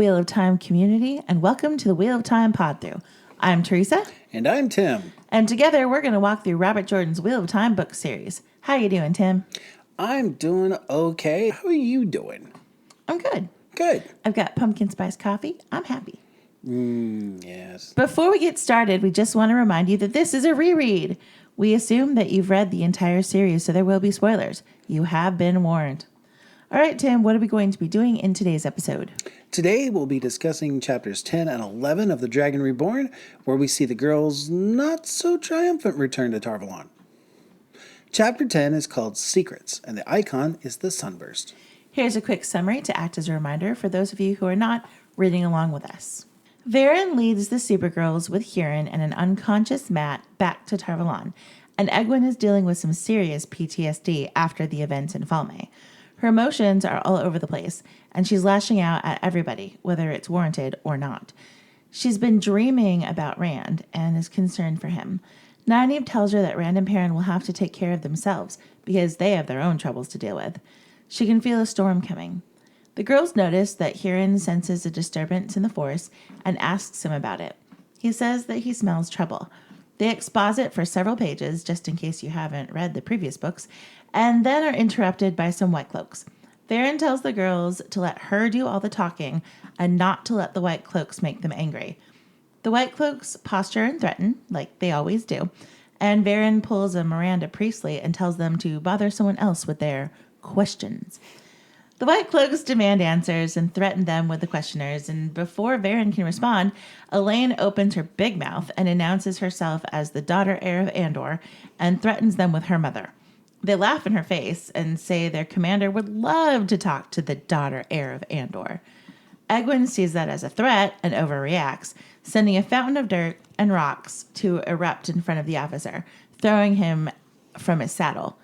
Wheel of Time community, and welcome to the Wheel of Time Pod-Thru. I'm Teresa. And I'm Tim. And together we're going to walk through Robert Jordan's Wheel of Time book series. How you doing, Tim? I'm doing okay. How are you doing? I'm good. Good. I've got pumpkin spice coffee. I'm happy. Yes. Before we get started, we just want to remind you that this is a reread. We assume that you've read the entire series, so there will be spoilers. You have been warned. All right, Tim, what are we going to be doing in today's episode? Today we'll be discussing chapters 10 and 11 of the Dragon Reborn, where we see the girls' not-so-triumphant return to Tar Valon. Chapter 10 is called Secrets, and the icon is the sunburst. Here's a quick summary to act as a reminder for those of you who are not reading along with us. Varen leads the Supergirls with Huron and an unconscious Matt back to Tar Valon, and Egwene is dealing with some serious PTSD after the events in Falme. Her emotions are all over the place, and she's lashing out at everybody, whether it's warranted or not. She's been dreaming about Rand and is concerned for him. Nynaeve tells her that Rand and Perrin will have to take care of themselves because they have their own troubles to deal with. She can feel a storm coming. The girls notice that Huron senses a disturbance in the force and asks him about it. He says that he smells trouble. They exposit for several pages, just in case you haven't read the previous books, and then are interrupted by some White Cloaks. Varen tells the girls to let her do all the talking and not to let the White Cloaks make them angry. The White Cloaks posture and threaten, like they always do, and Varen pulls a Miranda Priestley and tells them to bother someone else with their questions. The White Cloaks demand answers and threaten them with the questioners, and before Varen can respond, Elaine opens her big mouth and announces herself as the daughter heir of Andor and threatens them with her mother. They laugh in her face and say their commander would love to talk to the daughter heir of Andor. Egwene sees that as a threat and overreacts, sending a fountain of dirt and rocks to erupt in front of the officer, throwing him from his saddle.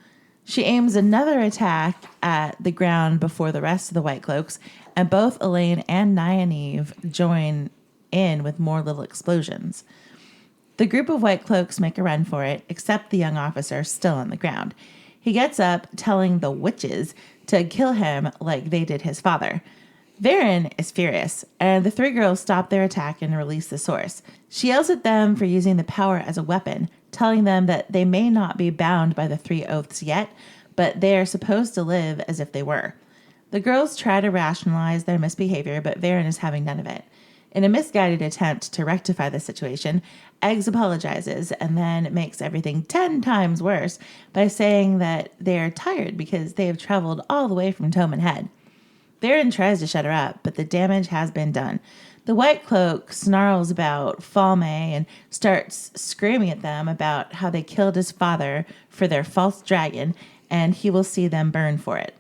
She aims another attack at the ground before the rest of the White Cloaks, and both Elaine and Nynaeve join in with more little explosions. The group of White Cloaks make a run for it, except the young officer still on the ground. He gets up, telling the witches to kill him like they did his father. Varen is furious, and the three girls stop their attack and release the source. She yells at them for using the power as a weapon, telling them that they may not be bound by the 3 oaths yet, but they are supposed to live as if they were. The girls try to rationalize their misbehavior, but Varen is having none of it. In a misguided attempt to rectify the situation, Eggs apologizes and then makes everything 10 times worse by saying that they are tired because they have traveled all the way from Toman Head. Varen tries to shut her up, but the damage has been done. The White Cloak snarls about Falme and starts screaming at them about how they killed his father for their false dragon, and he will see them burn for it.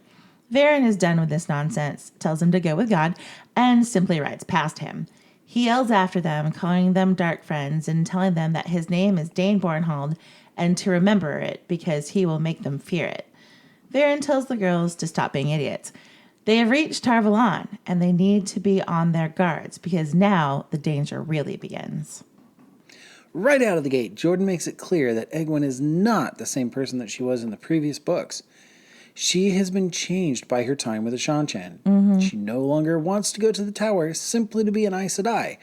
Varen is done with this nonsense, tells them to go with God, and simply rides past him. He yells after them, calling them dark friends and telling them that his name is Dane Bornhold and to remember it because he will make them fear it. Varen tells the girls to stop being idiots. They have reached Tar Valon, and they need to be on their guards because now the danger really begins. Right out of the gate, Jordan makes it clear that Egwene is not the same person that she was in the previous books. She has been changed by her time with Ashanchan. Mm-hmm. She no longer wants to go to the tower simply to be an Aes Sedai.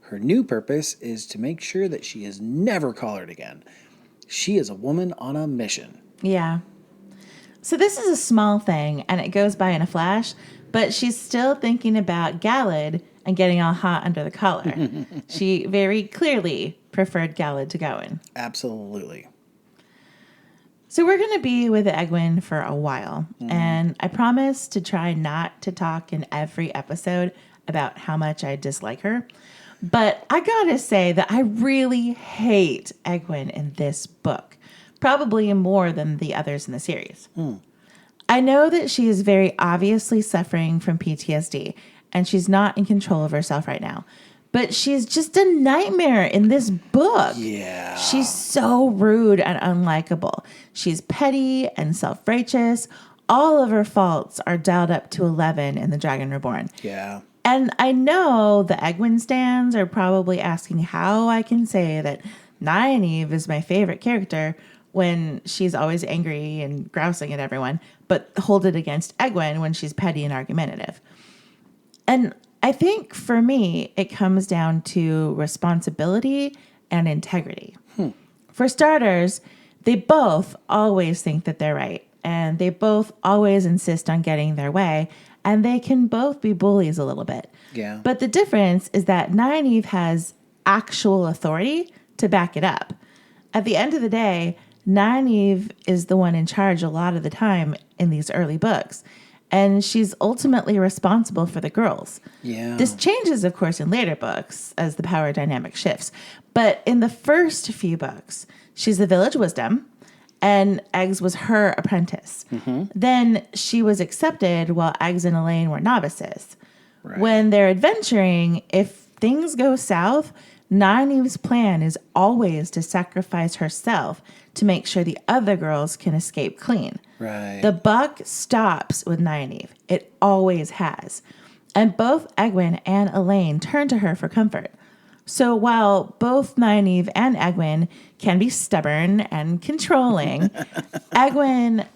Her new purpose is to make sure that she is never collared again. She is a woman on a mission. Yeah. So this is a small thing, and it goes by in a flash, but she's still thinking about Galad and getting all hot under the collar. She very clearly preferred Galad to Gawain. Absolutely. So we're going to be with Egwene for a while, and I promise to try not to talk in every episode about how much I dislike her. But I gotta say that I really hate Egwene in this book, probably more than the others in the series. I know that she is very obviously suffering from PTSD, and she's not in control of herself right now. But she's just a nightmare in this book. Yeah. She's so rude and unlikable. She's petty and self-righteous. All of her faults are dialed up to 11 in the Dragon Reborn. Yeah. And I know the Egwene stans are probably asking how I can say that Nynaeve is my favorite character when she's always angry and grousing at everyone, but hold it against Egwene when she's petty and argumentative. And I think for me, it comes down to responsibility and integrity. For starters, they both always think that they're right, and they both always insist on getting their way, and they can both be bullies a little bit. Yeah. But the difference is that Nynaeve has actual authority to back it up. At the end of the day, Nynaeve is the one in charge a lot of the time in these early books, and she's ultimately responsible for the girls. Yeah. This changes, of course, in later books as the power dynamic shifts. But in the first few books, she's the village wisdom, and Eggs was her apprentice. Then she was accepted while Eggs and Elaine were novices. Right. When they're adventuring, if things go south, Nynaeve's plan is always to sacrifice herself to make sure the other girls can escape clean. Right. The buck stops with Nynaeve. It always has. And both Egwene and Elaine turn to her for comfort. So while both Nynaeve and Egwene can be stubborn and controlling, Egwene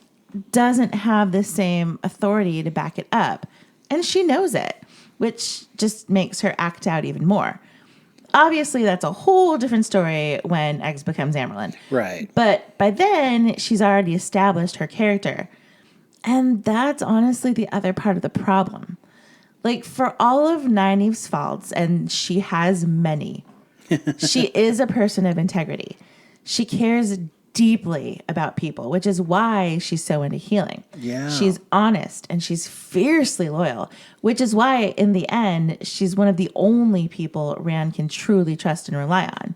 doesn't have the same authority to back it up. And she knows it, which just makes her act out even more. Obviously, that's a whole different story when Eggs becomes Amyrlin. Right. But by then, she's already established her character. And that's honestly the other part of the problem. Like, for all of Nynaeve's faults, and she has many, she is a person of integrity. She cares deeply about people, which is why she's so into healing. Yeah. She's honest and she's fiercely loyal, which is why, in the end, she's one of the only people Rand can truly trust and rely on.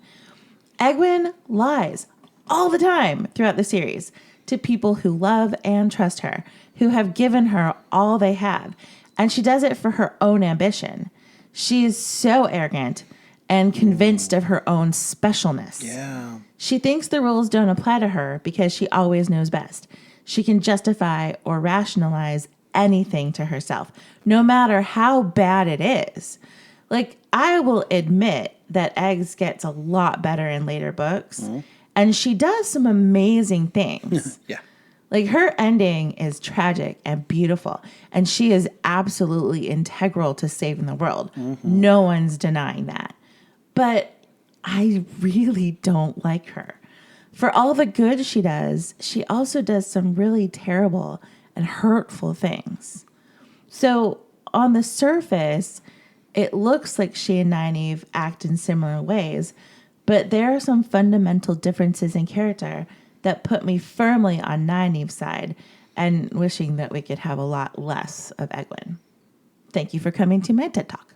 Egwene lies all the time throughout the series to people who love and trust her, who have given her all they have, and she does it for her own ambition. She is so arrogant and convinced of her own specialness. Yeah. She thinks the rules don't apply to her because she always knows best. She can justify or rationalize anything to herself, no matter how bad it is. Like, I will admit that Eggs gets a lot better in later books, and she does some amazing things. Yeah. Like, her ending is tragic and beautiful, and she is absolutely integral to saving the world. No one's denying that. But I really don't like her. For all the good she does, she also does some really terrible and hurtful things. So, on the surface, it looks like she and Nynaeve act in similar ways, but there are some fundamental differences in character that put me firmly on Nynaeve's side and wishing that we could have a lot less of Egwene. Thank you for coming to my TED Talk.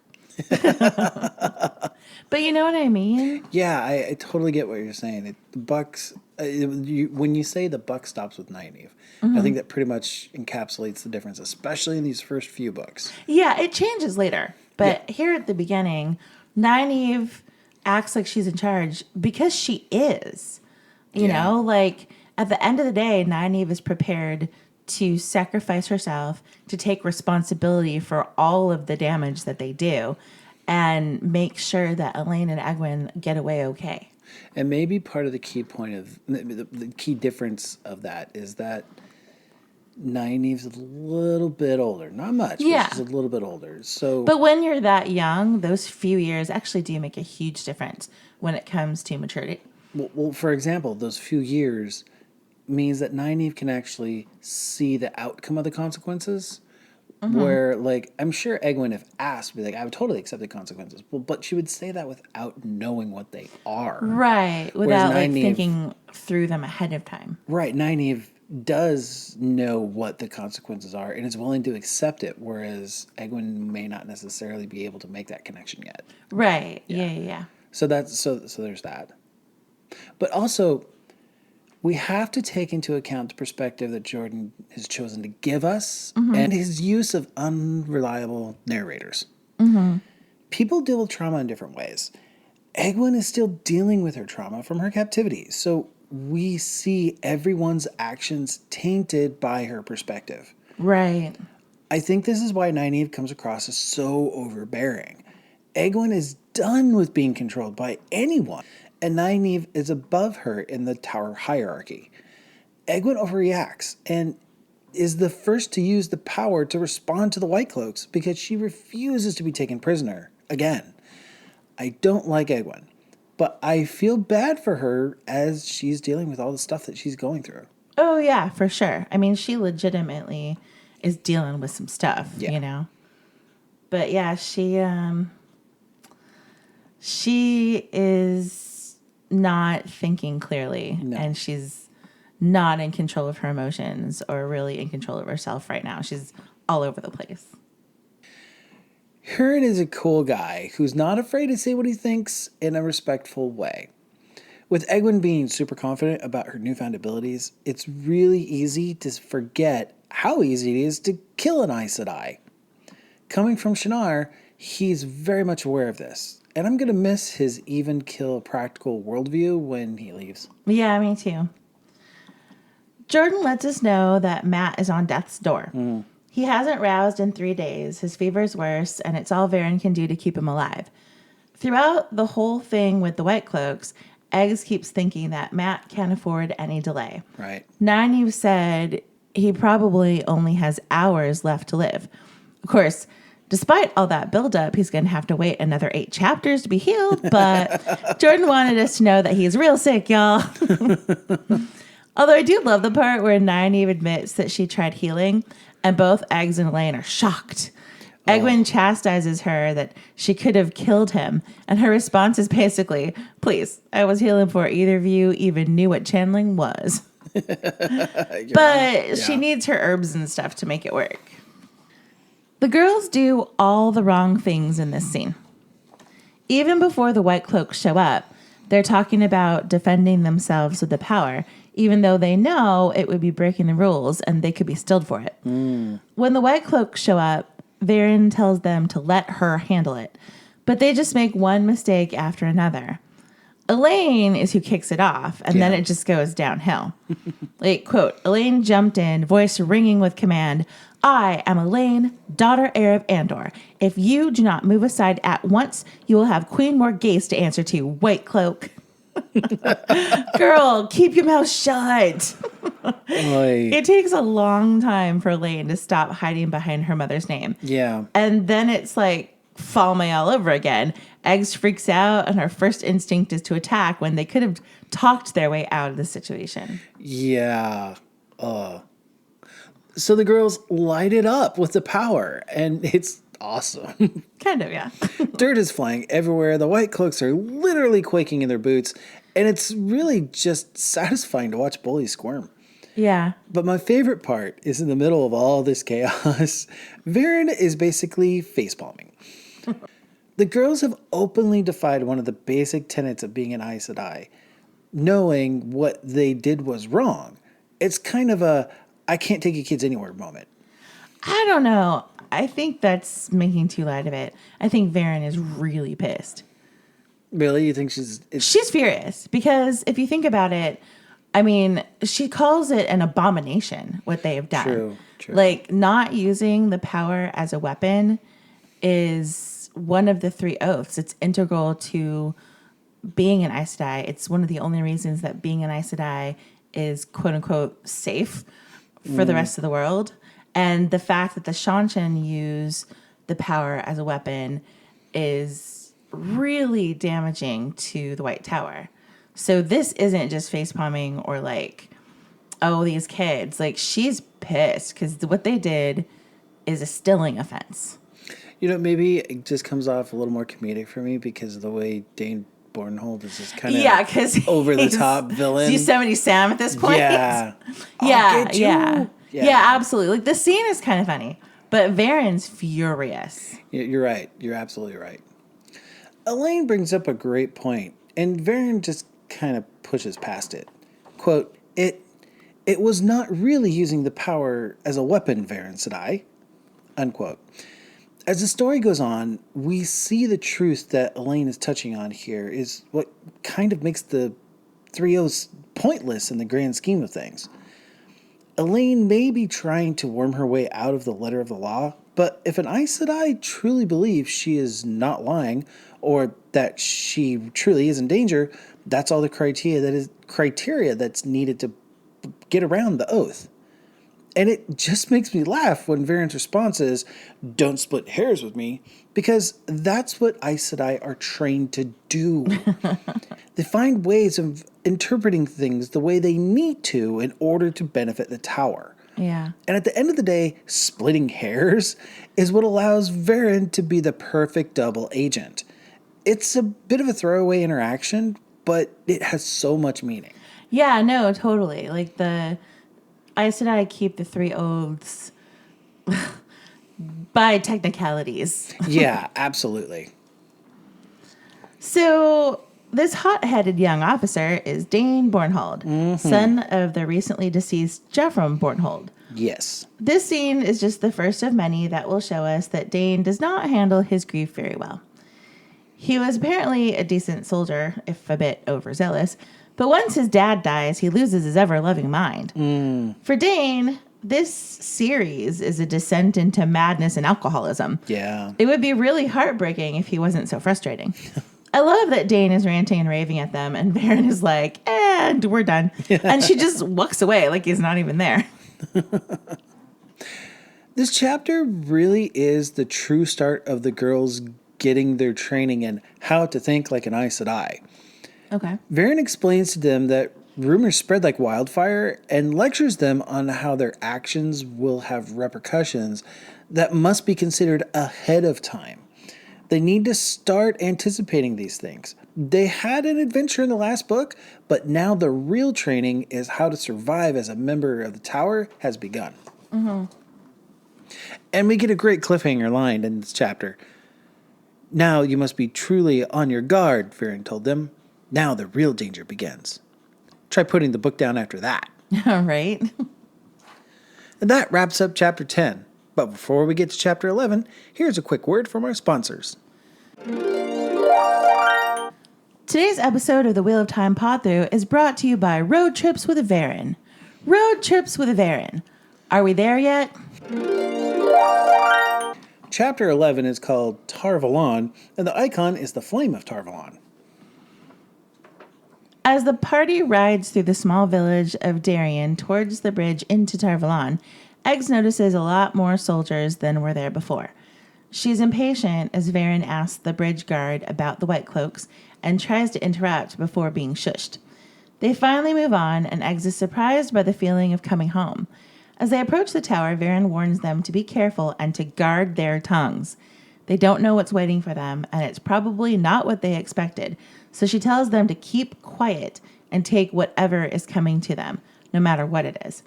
But you know what I mean? Yeah, I totally get what you're saying. The Bucks, when you say the buck stops with Nynaeve, I think that pretty much encapsulates the difference, especially in these first few books. Yeah, it changes later. But here at the beginning, Nynaeve acts like she's in charge because she is. You know, like, at the end of the day, Nynaeve is prepared to sacrifice herself, to take responsibility for all of the damage that they do, and make sure that Elaine and Egwene get away okay. And maybe part of the key point of the key difference of that is that Nynaeve's a little bit older. Not much, but she's a little bit older. So, But when you're that young, those few years actually do make a huge difference when it comes to maturity. well, for example, those few years means that Nynaeve can actually see the outcome of the consequences. Where, like, I'm sure Egwene, if asked, would be like, I would totally accept the consequences. Well, but she would say that without knowing what they are. Right, without like Nynaeve, thinking through them ahead of time. Right, Nynaeve does know what the consequences are and is willing to accept it, whereas Egwene may not necessarily be able to make that connection yet. Right, yeah. So that's so there's that. But also, we have to take into account the perspective that Jordan has chosen to give us and his use of unreliable narrators. People deal with trauma in different ways. Egwene is still dealing with her trauma from her captivity, so we see everyone's actions tainted by her perspective. Right. I think this is why Nynaeve comes across as so overbearing. Egwene is done with being controlled by anyone, and Nynaeve is above her in the tower hierarchy. Egwene overreacts, and is the first to use the power to respond to the White Cloaks because she refuses to be taken prisoner again. I don't like Egwene, but I feel bad for her as she's dealing with all the stuff that she's going through. Oh, yeah, for sure. I mean, she legitimately is dealing with some stuff, you know? But yeah, she is not thinking clearly, and she's not in control of her emotions or really in control of herself right now. She's all over the place. Huron is a cool guy who's not afraid to say what he thinks in a respectful way. With Egwene being super confident about her newfound abilities, it's really easy to forget how easy it is to kill an Aes Sedai. Coming from Shannara, he's very much aware of this, and I'm going to miss his even kill practical worldview when he leaves. Yeah, me too. Jordan lets us know that Matt is on death's door. He hasn't roused in 3 days, his fever's worse, and it's all Varen can do to keep him alive. Throughout the whole thing with the White Cloaks, Eggs keeps thinking that Matt can't afford any delay. Right. Nynaeve said he probably only has hours left to live. Of course, despite all that buildup, he's going to have to wait another 8 chapters to be healed, but Jordan wanted us to know that he's real sick, y'all. Although I do love the part where Nynaeve admits that she tried healing, and both Eggs and Elaine are shocked. Egwene chastises her that she could have killed him, and her response is basically, please, I was healing before either of you even knew what channeling was. But she needs her herbs and stuff to make it work. The girls do all the wrong things in this scene. Even before the White Cloaks show up, they're talking about defending themselves with the power, even though they know it would be breaking the rules and they could be stilled for it. When the White Cloaks show up, Varen tells them to let her handle it, but they just make one mistake after another. Elaine is who kicks it off, and then it just goes downhill. Like, quote, Elaine jumped in, voice ringing with command, I am Elaine, daughter heir of Andor. If you do not move aside at once, you will have Queen Morghese to answer to, White Cloak. Girl, keep your mouth shut. It takes a long time for Elaine to stop hiding behind her mother's name. Yeah. And then it's like fall May all over again. Eggs freaks out, and her first instinct is to attack when they could have talked their way out of the situation. Yeah. So the girls light it up with the power, and it's awesome. Kind of, yeah. Dirt is flying everywhere. The White Cloaks are literally quaking in their boots, and it's really just satisfying to watch bullies squirm. Yeah. But my favorite part is in the middle of all this chaos, Varen is basically facepalming. The girls have openly defied one of the basic tenets of being an Aes Sedai, knowing what they did was wrong. It's kind of a, I can't take you kids anywhere moment. I don't know. I think that's making too light of it. I think Varen is really pissed. Really? You think she's furious because if you think about it, I mean, she calls it an abomination what they have done. True. Like, not using the power as a weapon is one of the 3 oaths. It's integral to being an Aes Sedai. It's one of the only reasons that being an Aes Sedai is quote unquote safe for the rest of the world. And the fact that the Seanchan use the power as a weapon is really damaging to the White Tower. So this isn't just facepalming or like, oh, these kids. Like, she's pissed because what they did is a stilling offense. You know, maybe it just comes off a little more comedic for me because of the way Dane Bornhold is just kind of because over the top villain. Yosemite Sam at this point. Yeah. Yeah, absolutely. Like, the scene is kind of funny, but Varen's furious. You're right. You're absolutely right. Elaine brings up a great point, and Varen just kind of pushes past it. Quote, It was not really using the power as a weapon, Varen said I. Unquote. As the story goes on, we see the truth that Elaine is touching on here is what kind of makes the 3-O's pointless in the grand scheme of things. Elaine may be trying to worm her way out of the letter of the law, but if an Aes Sedai truly believes she is not lying, or that she truly is in danger, that's all the criteria that's needed to get around the oath. And it just makes me laugh when Varen's response is, "Don't split hairs with me," because that's what Aes Sedai are trained to do. They find ways of interpreting things the way they need to in order to benefit the tower. Yeah. And at the end of the day, splitting hairs is what allows Varen to be the perfect double agent. It's a bit of a throwaway interaction, but it has so much meaning. Yeah, no, totally. Like the Aes Sedai keep the three oaths by technicalities. Yeah, absolutely. So this hot-headed young officer is Dane Bornhold, son of the recently deceased Jeffrem Bornhold. Yes. This scene is just the first of many that will show us that Dane does not handle his grief very well. He was apparently a decent soldier, if a bit overzealous, but once his dad dies, he loses his ever-loving mind. For Dane, this series is a descent into madness and alcoholism. Yeah. It would be really heartbreaking if he wasn't so frustrating. I love that Dane is ranting and raving at them, and Varen is like, and we're done. Yeah. And she just walks away like he's not even there. This chapter really is the true start of the girls getting their training in how to think like an Aes Sedai. Okay. Varen explains to them that rumors spread like wildfire and lectures them on how their actions will have repercussions that must be considered ahead of time. They need to start anticipating these things. They had an adventure in the last book, but now the real training is how to survive as a member of the tower has begun. And we get a great cliffhanger line in this chapter. "Now you must be truly on your guard," Varen told them. "Now the real danger begins." Try putting the book down after that. All right. And that wraps up chapter 10. But before we get to chapter 11, here's a quick word from our sponsors. Today's episode of the Wheel of Time Pod-Thru is brought to you by Road Trips with a Varen. Road Trips with a Varen. Are we there yet? Chapter 11 is called Tar Valon, and the icon is the flame of Tar Valon. As the party rides through the small village of Darien towards the bridge into Tar Valon, Eggs notices a lot more soldiers than were there before. She's impatient as Varen asks the bridge guard about the white cloaks and tries to interrupt before being shushed. They finally move on, and Eggs is surprised by the feeling of coming home. As they approach the tower, Varen warns them to be careful and to guard their tongues. They don't know what's waiting for them, and it's probably not what they expected, so she tells them to keep quiet and take whatever is coming to them, no matter what it is.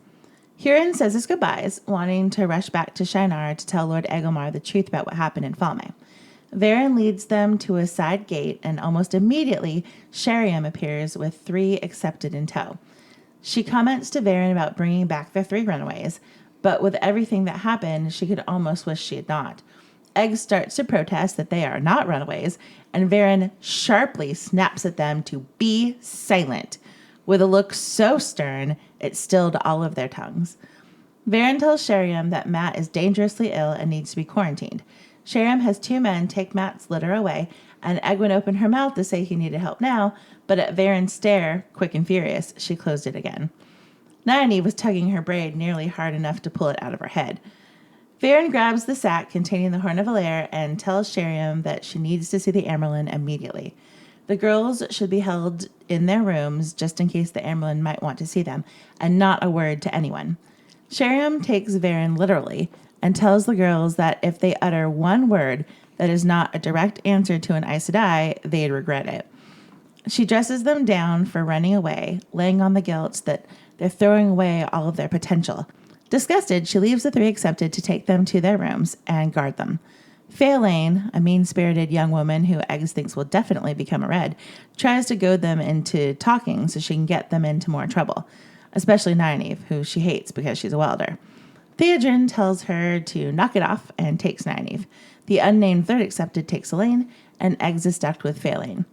Huron says his goodbyes, wanting to rush back to Shinar to tell Lord Egomar the truth about what happened in Falme. Varen leads them to a side gate, and almost immediately, Sheriam appears with 3 accepted in tow. She comments to Varen about bringing back the 3 runaways, but with everything that happened, she could almost wish she had not. Egg starts to protest that they are not runaways, and Varen sharply snaps at them to be silent, with a look so stern it stilled all of their tongues. Varen tells Sheriam that Matt is dangerously ill and needs to be quarantined. Sheriam has 2 men take Matt's litter away, and Egwene opened her mouth to say he needed help now, but at Varen's stare, quick and furious, she closed it again. Nynaeve was tugging her braid nearly hard enough to pull it out of her head. Varen grabs the sack containing the Horn of Valair and tells Sheriam that she needs to see the Amyrlin immediately. The girls should be held in their rooms just in case the Amyrlin might want to see them, and not a word to anyone. Sheriam takes Varen literally and tells the girls that if they utter one word that is not a direct answer to an Aes Sedai, they'd regret it. She dresses them down for running away, laying on the guilt that they're throwing away all of their potential. Disgusted, she leaves the 3 accepted to take them to their rooms and guard them. Faelaine, a mean-spirited young woman who Eggs thinks will definitely become a Red, tries to goad them into talking so she can get them into more trouble, especially Nynaeve, who she hates because she's a welder. Theodrin tells her to knock it off and takes Nynaeve. The unnamed 3rd accepted takes Elaine, and Eggs is stuck with Faelaine.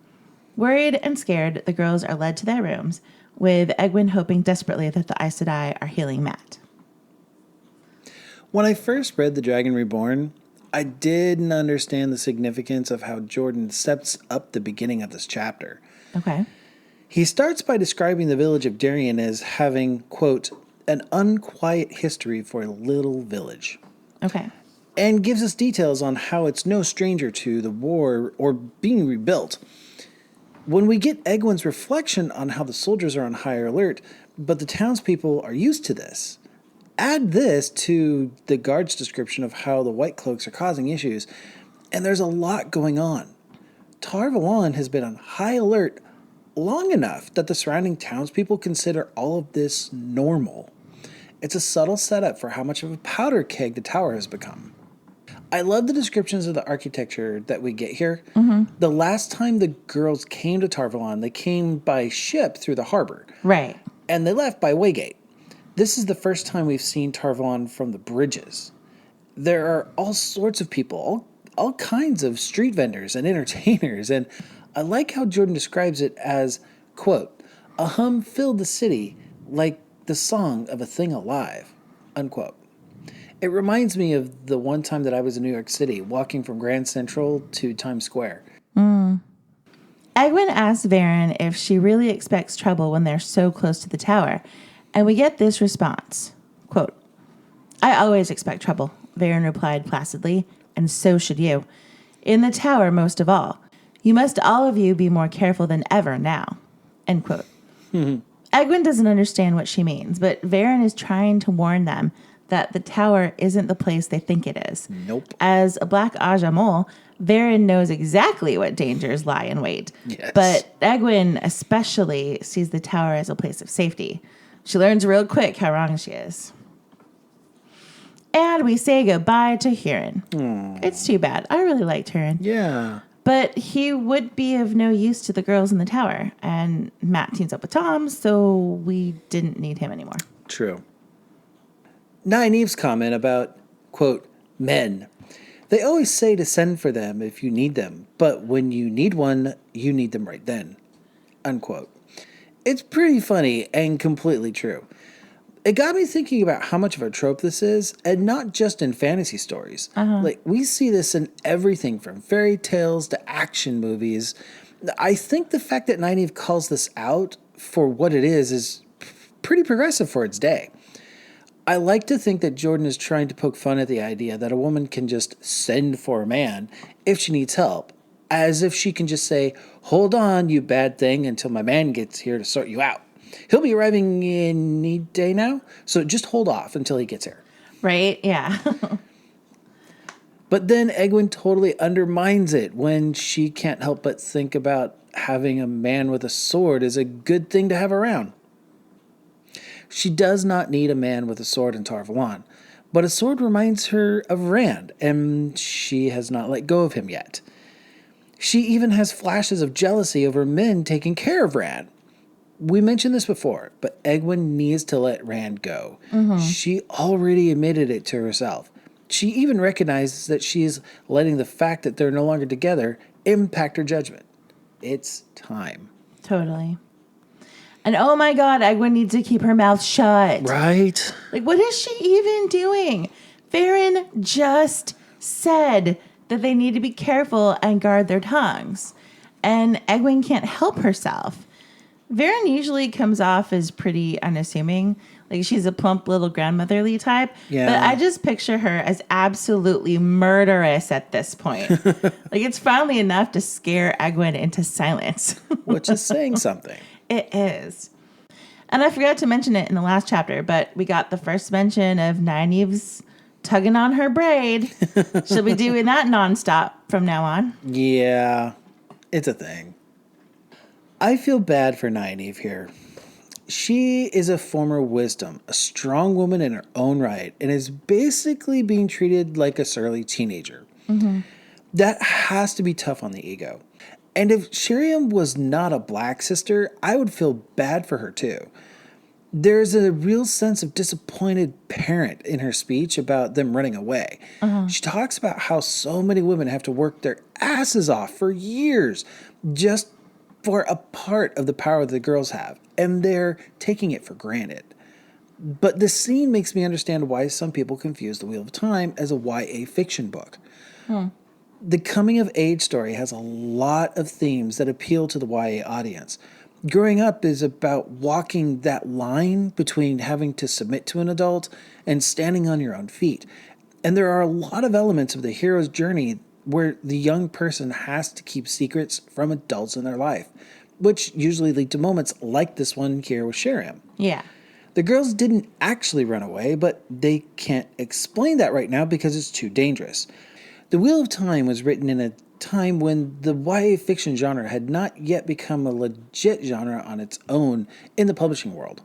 Worried and scared, the girls are led to their rooms, with Egwene hoping desperately that the Aes Sedai are healing Matt. When I first read The Dragon Reborn, I didn't understand the significance of how Jordan sets up the beginning of this chapter. Okay. He starts by describing the village of Darien as having, quote, an unquiet history for a little village. Okay. And gives us details on how it's no stranger to the war or being rebuilt. When we get Egwene's reflection on how the soldiers are on higher alert, but the townspeople are used to this, add this to the guard's description of how the White Cloaks are causing issues, and there's a lot going on. Tar Valon has been on high alert long enough that the surrounding townspeople consider all of this normal. It's a subtle setup for how much of a powder keg the tower has become. I love the descriptions of the architecture that we get here. Mm-hmm. The last time the girls came to Tar Valon, they came by ship through the harbor. Right. And they left by Waygate. This is the first time we've seen Tar Valon from the bridges. There are all sorts of people, all kinds of street vendors and entertainers, and I like how Jordan describes it as, quote, a hum filled the city like the song of a thing alive, unquote. It reminds me of the one time that I was in New York City, walking from Grand Central to Times Square. Egwene asks Varen if she really expects trouble when they're so close to the tower, and we get this response, quote, I always expect trouble, Varen replied placidly, and so should you. In the tower most of all. You must all of you be more careful than ever now, end quote. Egwene doesn't understand what she means, but Varen is trying to warn them that the tower isn't the place they think it is. Nope. As a black Aja mole, Varen knows exactly what dangers lie in wait. Yes. But Egwene especially sees the tower as a place of safety. She learns real quick how wrong she is. And we say goodbye to Huron. It's too bad. I really liked Huron. Yeah. But he would be of no use to the girls in the tower. And Matt teams up with Tom, so we didn't need him anymore. True. Nynaeve's comment about, quote, men. They always say to send for them if you need them, but when you need one, you need them right then, unquote. It's pretty funny and completely true. It got me thinking about how much of a trope this is, and not just in fantasy stories. Like, we see this in everything from fairy tales to action movies. I think the fact that Nynaeve calls this out for what it is pretty progressive for its day. I like to think that Jordan is trying to poke fun at the idea that a woman can just send for a man if she needs help, as if she can just say, hold on, you bad thing, until my man gets here to sort you out. He'll be arriving any day now, so just hold off until he gets here. Right? Yeah. But then Egwene totally undermines it when she can't help but think about having a man with a sword is a good thing to have around. She does not need a man with a sword in Tar Valon, but a sword reminds her of Rand, and she has not let go of him yet. She even has flashes of jealousy over men taking care of Rand. We mentioned this before, but Egwene needs to let Rand go. She already admitted it to herself. She even recognizes that she is letting the fact that they're no longer together impact her judgment. It's time. Totally. And oh my God, Egwene needs to keep her mouth shut. Right? Like, what is she even doing? Varen just said that they need to be careful and guard their tongues. And Egwene can't help herself. Varen usually comes off as pretty unassuming. Like, she's a plump little grandmotherly type. Yeah. But I just picture her as absolutely murderous at this point. Like, it's finally enough to scare Egwene into silence. Which is saying something. It is. And I forgot to mention it in the last chapter, but we got the first mention of Nynaeve's tugging on her braid. She'll be doing that nonstop from now on. Yeah, it's a thing. I feel bad for Nynaeve here. She is a former wisdom, a strong woman in her own right, and is basically being treated like a surly teenager. That has to be tough on the ego. And if Sheriam was not a black sister, I would feel bad for her too. There's a real sense of disappointed parent in her speech about them running away. She talks about how so many women have to work their asses off for years just for a part of the power that the girls have, and they're taking it for granted. But this scene makes me understand why some people confuse The Wheel of Time as a YA fiction book. The coming of age story has a lot of themes that appeal to the YA audience. Growing up is about walking that line between having to submit to an adult and standing on your own feet. And there are a lot of elements of the hero's journey where the young person has to keep secrets from adults in their life, which usually lead to moments like this one here with Sharam. Yeah. The girls didn't actually run away, but they can't explain that right now because it's too dangerous. The Wheel of Time was written in a time when the YA fiction genre had not yet become a legit genre on its own in the publishing world.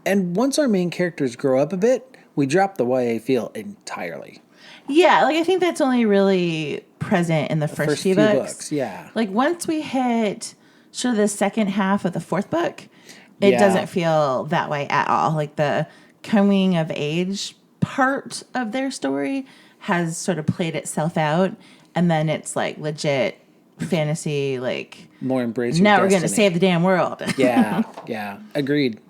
And once our main characters grow up a bit, we drop the YA feel entirely. Yeah, like I think that's only really present in the first few books. Yeah. Like once we hit sort of the second half of the fourth book, it Yeah. doesn't feel that way at all. Like the coming of age part of their story has sort of played itself out, and then it's like legit fantasy, like More embrace now your we're going to destiny. save the damn world. Yeah, agreed.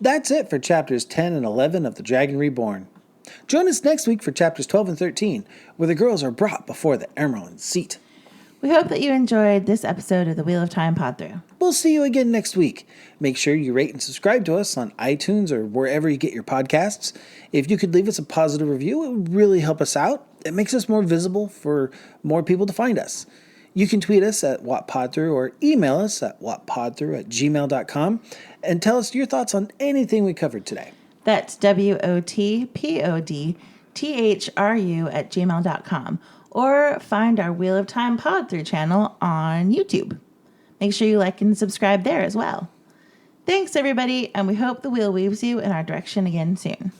That's it for chapters 10 and 11 of The Dragon Reborn. Join us next week for chapters 12 and 13, where the girls are brought before the Emerald seat. We hope that you enjoyed this episode of the Wheel of Time Pod-Thru. We'll see you again next week. Make sure you rate and subscribe to us on iTunes or wherever you get your podcasts. If you could leave us a positive review, it would really help us out. It makes us more visible for more people to find us. You can tweet us at WhatPodThru or email us at whatpodthru@gmail.com and tell us your thoughts on anything we covered today. That's WOTPODTHRU@gmail.com, or find our Wheel of Time Pod-Thru channel on YouTube. Make sure you like and subscribe there as well. Thanks, everybody, and we hope the wheel weaves you in our direction again soon.